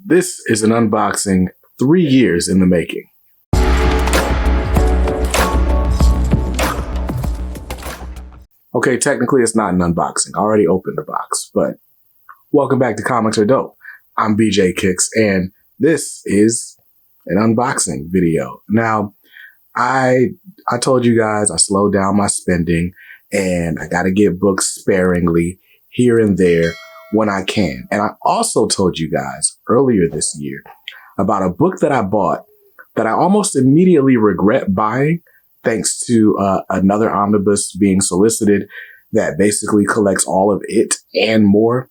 This is an unboxing 3 years in the making. Okay, technically it's not an unboxing. I already opened the box, but welcome back to Comics Are Dope. I'm BJ Kicks, and this is an unboxing video. Now, I told you guys I slowed down my spending, and I got to get books sparingly here and there when I can. And I also told you guys earlier this year about a book that I bought that I almost immediately regret buying thanks to another omnibus being solicited that basically collects all of it and more.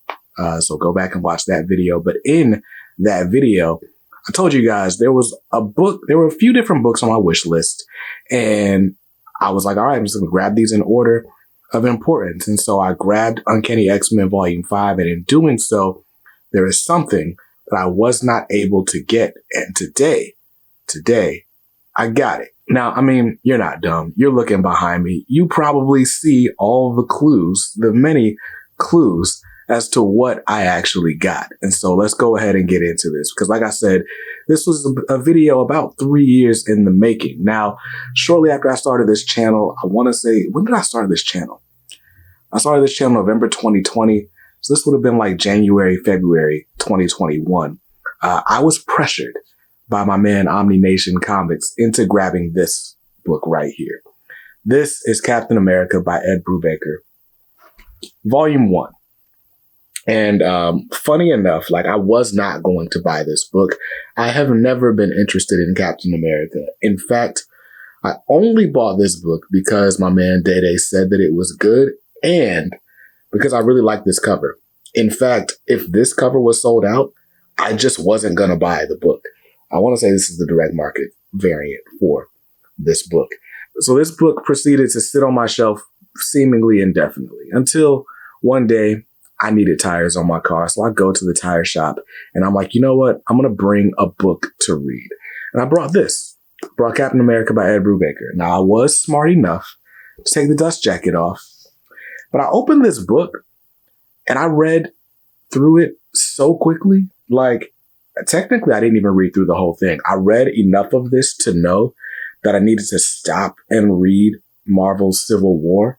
So go back and watch that video. But in that video, I told you guys there was a book, there were a few different books on my wish list. And I was like, all right, I'm just going to grab these in order of importance. And so I grabbed Uncanny X-Men Volume 5. And in doing so, there is something that I was not able to get. And today, I got it. Now, I mean, you're not dumb. You're looking behind me. You probably see all the clues, the many clues as to what I actually got. And so let's go ahead and get into this. Because like I said, this was a video about 3 years in the making. Now, shortly after I started this channel, I want to say, when did I start this channel? I started this channel November 2020. So this would have been like January, February 2021. I was pressured by my man OmniNation Comics into grabbing this book right here. This is Captain America by Ed Brubaker, Volume 1. And funny enough, like I was not going to buy this book. I have never been interested in Captain America. In fact, I only bought this book because my man Dede said that it was good and because I really like this cover. In fact, if this cover was sold out, I just wasn't going to buy the book. I want to say this is the direct market variant for this book. So this book proceeded to sit on my shelf seemingly indefinitely until one day I needed tires on my car. So I go to the tire shop and I'm like, you know what? I'm going to bring a book to read. And I brought this. Brought Captain America by Ed Brubaker. Now I was smart enough to take the dust jacket off, but I opened this book and I read through it so quickly. Like technically I didn't even read through the whole thing. I read enough of this to know that I needed to stop and read Marvel's Civil War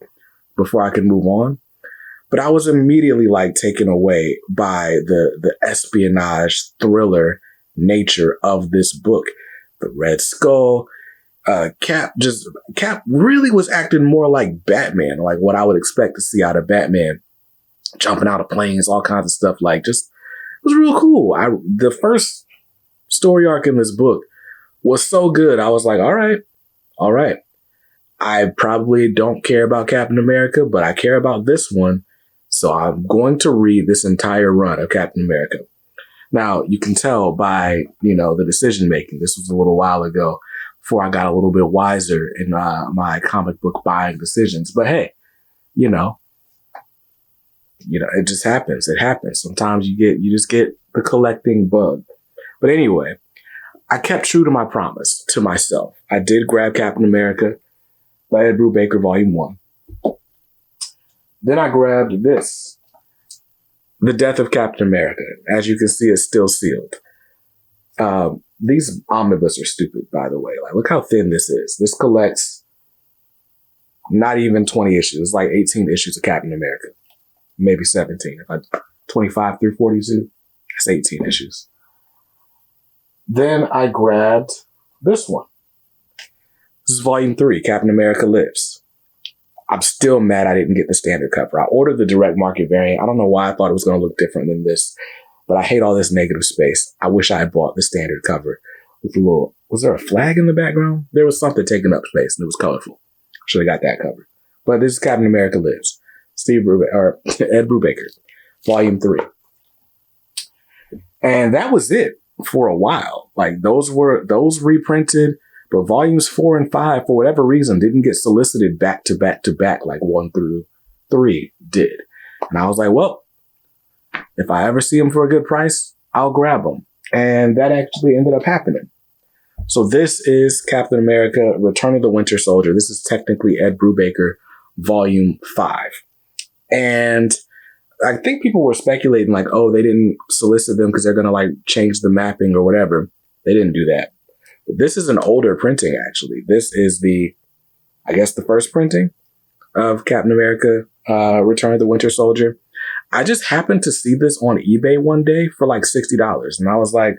before I could move on. But I was immediately like taken away by the espionage thriller nature of this book. The Red Skull, Cap really was acting more like Batman, like what I would expect to see out of Batman, jumping out of planes, all kinds of stuff. Like just it was real cool. The first story arc in this book was so good. I was like, all right. I probably don't care about Captain America, but I care about this one. So I'm going to read this entire run of Captain America. Now, you can tell by, the decision making. This was a little while ago before I got a little bit wiser in my comic book buying decisions. But hey, it just happens. It happens. Sometimes you just get the collecting bug. But anyway, I kept true to my promise to myself. I did grab Captain America by Ed Brubaker, Volume 1. Then I grabbed this, The Death of Captain America. As you can see, it's still sealed. These omnibus are stupid, by the way. Like, look how thin this is. This collects not even 20 issues. It's like 18 issues of Captain America. Maybe 17. 25 through 42, it's 18 issues. Then I grabbed this one. This is Volume 3, Captain America Lives. I'm still mad I didn't get the standard cover. I ordered the direct market variant. I don't know why I thought it was going to look different than this, but I hate all this negative space. I wish I had bought the standard cover with a little, was there a flag in the background? There was something taking up space and it was colorful. Should have got that cover. But this is Captain America Lives. Ed Brubaker, Volume 3. And that was it for a while. Like those reprinted. But volumes 4 and 5, for whatever reason, didn't get solicited back to back to back like 1 through 3 did. And I was like, well, if I ever see them for a good price, I'll grab them. And that actually ended up happening. So this is Captain America, Return of the Winter Soldier. This is technically Ed Brubaker, Volume 5. And I think people were speculating like, oh, they didn't solicit them because they're going to like change the mapping or whatever. They didn't do that. But this is an older printing, actually. This is I guess the first printing of Captain America, Return of the Winter Soldier. I just happened to see this on eBay one day for like $60. And I was like,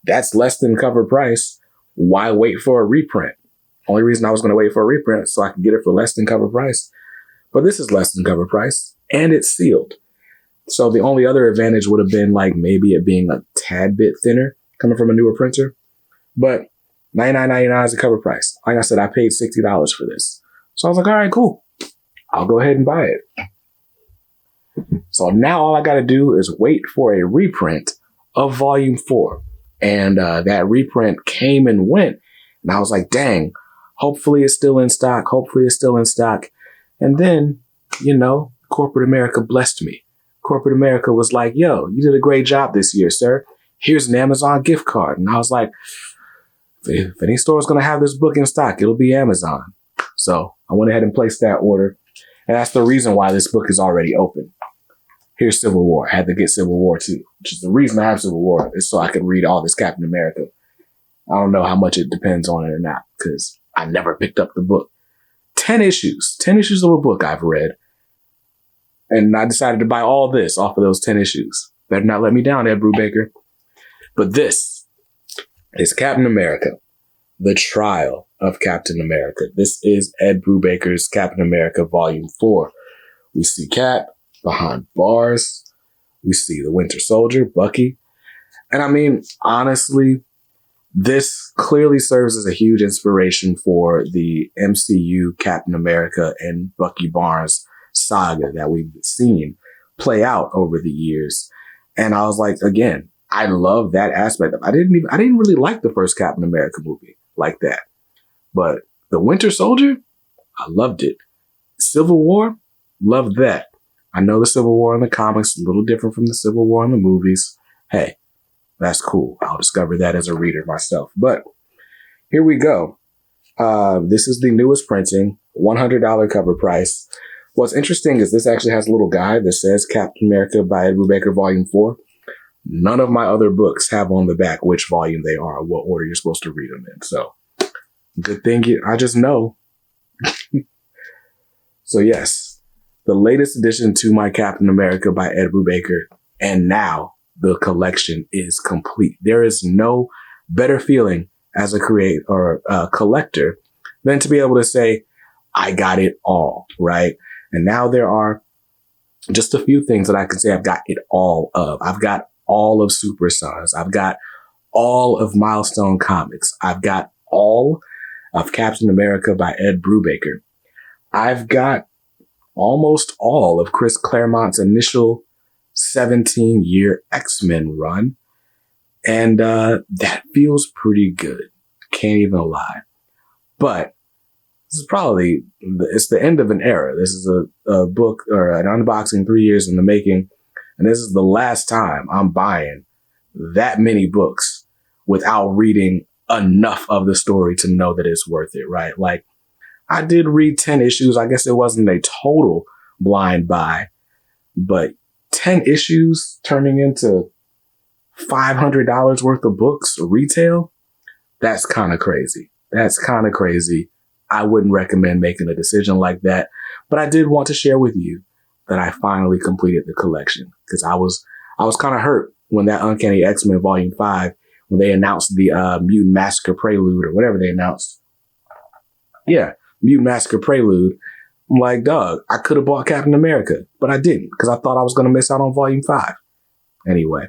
that's less than cover price. Why wait for a reprint? Only reason I was going to wait for a reprint so I could get it for less than cover price. But this is less than cover price and it's sealed. So the only other advantage would have been like maybe it being a tad bit thinner coming from a newer printer. But $99.99 is the cover price. Like I said, I paid $60 for this. So I was like, all right, cool. I'll go ahead and buy it. So now all I got to do is wait for a reprint of volume 4. And that reprint came and went. And I was like, dang, hopefully it's still in stock. Hopefully it's still in stock. And then, you know, corporate America blessed me. Corporate America was like, yo, you did a great job this year, sir. Here's an Amazon gift card. And I was like, if any store is going to have this book in stock, it'll be Amazon. So I went ahead and placed that order. And that's the reason why this book is already open. Here's Civil War. I had to get Civil War too, which is the reason I have Civil War, is so I could read all this Captain America. I don't know how much it depends on it or not, because I never picked up the book. 10 issues of a book I've read. And I decided to buy all this off of those 10 issues. Better not let me down, Ed Brubaker. But this is Captain America, The Trial of Captain America. This is Ed Brubaker's Captain America Volume 4. We see Cap behind bars. We see the Winter Soldier, Bucky. And I mean, honestly, this clearly serves as a huge inspiration for the MCU Captain America and Bucky Barnes saga that we've seen play out over the years. And I was like, again, I love that aspect of it. I didn't really like the first Captain America movie like that. But the Winter Soldier, I loved it. Civil War, loved that. I know the Civil War in the comics is a little different from the Civil War in the movies. Hey, that's cool. I'll discover that as a reader myself. But here we go. This is the newest printing, $100 cover price. What's interesting is this actually has a little guide that says Captain America by Ed Brubaker Volume 4. None of my other books have on the back which volume they are, what order you're supposed to read them in. So, good thing I just know. So yes, the latest addition to my Captain America by Ed Brubaker, and now the collection is complete. There is no better feeling as a creator or a collector than to be able to say, I got it all, right? And now there are just a few things that I can say I've got it all of. I've got all of Super Sons. I've got all of Milestone Comics. I've got all of Captain America by Ed Brubaker. I've got almost all of Chris Claremont's initial 17-year X-Men run. And that feels pretty good. Can't even lie. But this is probably, it's the end of an era. This is a book or an unboxing 3 years in the making. And this is the last time I'm buying that many books without reading enough of the story to know that it's worth it, right? Like, I did read 10 issues. I guess it wasn't a total blind buy, but 10 issues turning into $500 worth of books retail, that's kind of crazy. That's kind of crazy. I wouldn't recommend making a decision like that, but I did want to share with you that I finally completed the collection, because I was kind of hurt when that Uncanny X-Men Volume 5, when they announced the Mutant Massacre Prelude or whatever they announced. Yeah, Mutant Massacre Prelude. I'm like, dog, I could have bought Captain America, but I didn't, because I thought I was going to miss out on Volume 5. Anyway,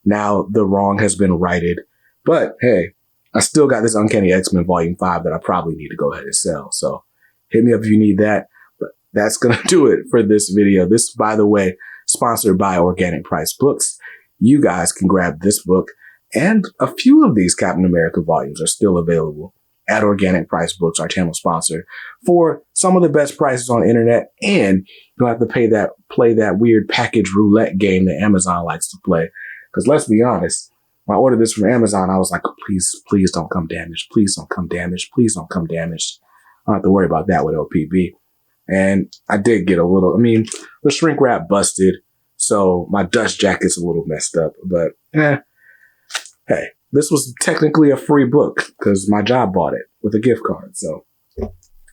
now the wrong has been righted, but hey, I still got this Uncanny X-Men Volume 5 that I probably need to go ahead and sell. So hit me up if you need that. But that's going to do it for this video. This, by the way, sponsored by Organic Price Books. You guys can grab this book, and a few of these Captain America volumes are still available at Organic Price Books, our channel sponsor, for some of the best prices on the internet. And you don't have to play that weird package roulette game that Amazon likes to play. Because let's be honest, when I ordered this from Amazon, I was like, please don't come damaged. Please don't come damaged. Please don't come damaged. I don't have to worry about that with OPB. And I did get a little, the shrink wrap busted. So my dust jacket's a little messed up, but hey, this was technically a free book because my job bought it with a gift card. So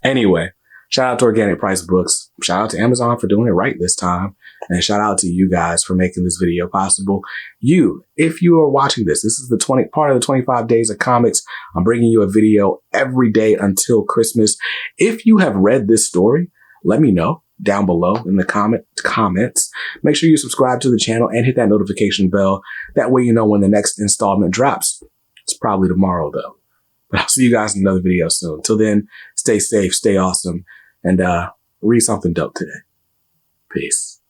anyway, shout out to Organic Price Books. Shout out to Amazon for doing it right this time. And shout out to you guys for making this video possible. If you are watching this is the part of the 25 days of comics. I'm bringing you a video every day until Christmas. If you have read this story, let me know down below in the comments. Make sure you subscribe to the channel and hit that notification bell. That way you know when the next installment drops. It's probably tomorrow though. But I'll see you guys in another video soon. Till then, stay safe, stay awesome, and read something dope today. Peace.